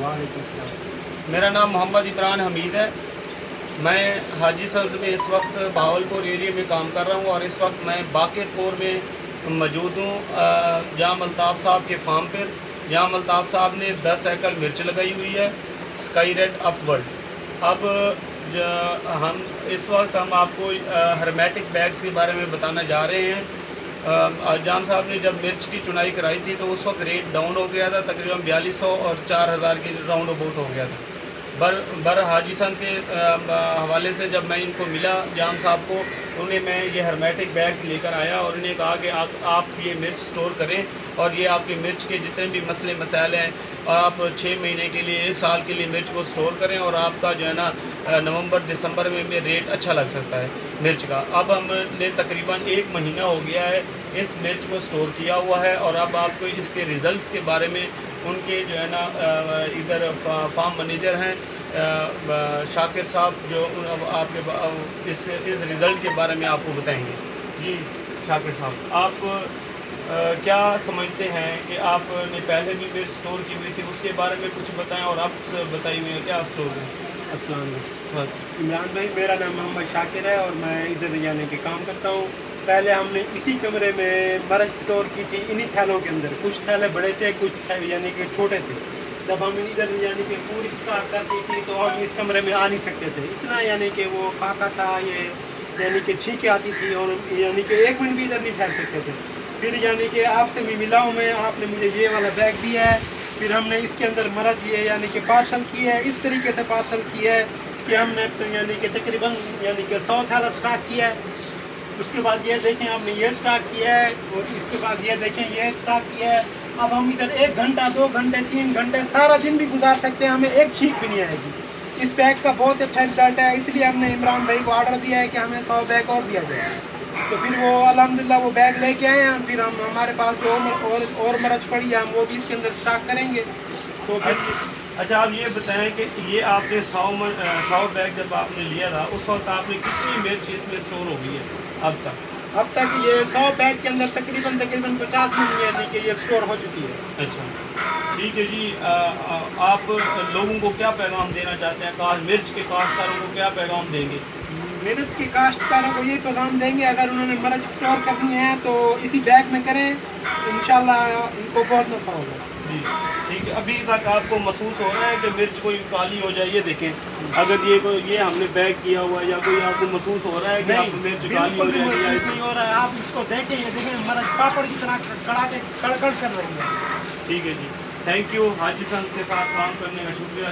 वालेकुम अस्सलाम। मेरा नाम मोहम्मद इमरान हमीद है। मैं हाजी सल्स में इस वक्त बहावलपुर एरिया में काम कर रहा हूँ और इस वक्त मैं बाकिरपुर में मौजूद हूँ जहाँ अल्ताफ़ साहब के फार्म पर, जहाँ अल्ताफ़ साहब ने 10 एकड़ मिर्च लगाई हुई है, स्काई रेड अपवर्ड। अब हम इस वक्त हम आपको हर्मेटिक बैग्स के बारे में बताना जा रहे हैं। जाम साहब ने जब मिर्च की चुनाई कराई थी तो उस वक्त रेट डाउन हो गया था, तकरीबन 4200 और 4000 के राउंड अबाउट हो गया था। बर हाजी सन के हवाले से जब मैं इनको मिला जाम साहब को, उन्हें मैं ये हर्मेटिक बैग्स लेकर आया और उन्हें कहा कि आप ये मिर्च स्टोर करें और ये आपके मिर्च के जितने भी मसले मसाइल हैं आप 6 महीने के लिए 1 साल के लिए मिर्च को स्टोर करें और आपका जो है ना नवंबर दिसंबर में रेट अच्छा लग सकता है मिर्च का। अब हमने तकरीबन 1 महीना हो गया है इस मिर्च को स्टोर किया हुआ है और अब आपको इसके रिज़ल्ट्स के बारे में उनके जो है ना इधर फार्म मैनेजर हैं शाकिर साहब जो आपके इस रिज़ल्ट के बारे में आपको बताएंगे। जी शाकिर साहब, आप क्या समझते हैं कि आपने पहले भी मिर्च स्टोर की हुई थी, उसके बारे में कुछ बताएं और आप बताइए हुए क्या स्टोर है। अस्सलाम वालेकुम। इमरान भाई, मेरा नाम मोहम्मद शाकिर है और मैं इधर यानी कि काम करता हूँ। पहले हमने इसी कमरे में मर्च स्टोर की थी, इन्हीं थैलों के अंदर। कुछ थैले बड़े थे, कुछ यानी कि छोटे थे। जब हम इधर यानी कि पूरी स्टार्ट करती थी तो हम इस कमरे में आ नहीं सकते थे, इतना यानी कि वो खाका था, ये यानी कि छींकें आती थी और यानी कि 1 मिनट भी इधर नहीं ठहर सकते थे। फिर यानी कि आपसे भी मिला हूँ मैं, आपने मुझे ये वाला बैग दिया है, फिर हमने इसके अंदर मर्च ये यानी कि पार्सल की है, इस तरीके से पार्सल की है कि हमने यानी कि तकरीबन यानी कि 100 थैला स्टॉक किया है। उसके बाद ये देखें हमने ये स्टॉक किया है और इसके बाद ये देखें ये स्टॉक किया है। अब हम इधर 1 घंटा 2 घंटे 3 घंटे सारा दिन भी गुजार सकते हैं, हमें एक छींक भी नहीं आएगी। इस बैग का बहुत अच्छा रिजल्ट है, इसलिए हमने इमरान भाई को ऑर्डर दिया है कि हमें 100 बैग और दिया जाए। तो फिर वो अल्हम्दुलिल्लाह वो बैग लेके आए हैं। फिर हम हमारे पास जो और मर्च पड़ी है हम वो भी इसके अंदर स्टॉक करेंगे। तो फिर अच्छा, आप ये बताएं कि ये आपने 100 बैग जब आपने लिया था उस वक्त आपने कितनी मिर्च इसमें स्टोर हो गई है अब तक ये 100 बैग के अंदर तकरीबन 50 मिनट यानी कि ये स्टोर हो चुकी है। अच्छा, ठीक है जी। आप लोगों को क्या पैगाम देना चाहते हैं, मिर्च के काश्तकारों को क्या पैगाम देंगे? मिर्च के काश्तकारों को ये पैगाम देंगे, अगर उन्होंने मर्च स्टोर करनी है तो इसी बैग में करें, इंशाल्लाह इनको बहुत नफा होगा। जी ठीक है। अभी तक आपको महसूस हो रहा है कि मिर्च कोई काली हो जाए? ये देखें, अगर ये हमने बैग किया हुआ है या कोई आपको महसूस हो रहा है कि आपको मिर्च काली हो जाएगी? नहीं हो रहा है, आप इसको देखें, ये देखें मर्च पापड़ की तरह कड़कड़ कर रही है। ठीक है जी, थैंक यू। हाजी सन्स के साथ काम करने का शुक्रिया।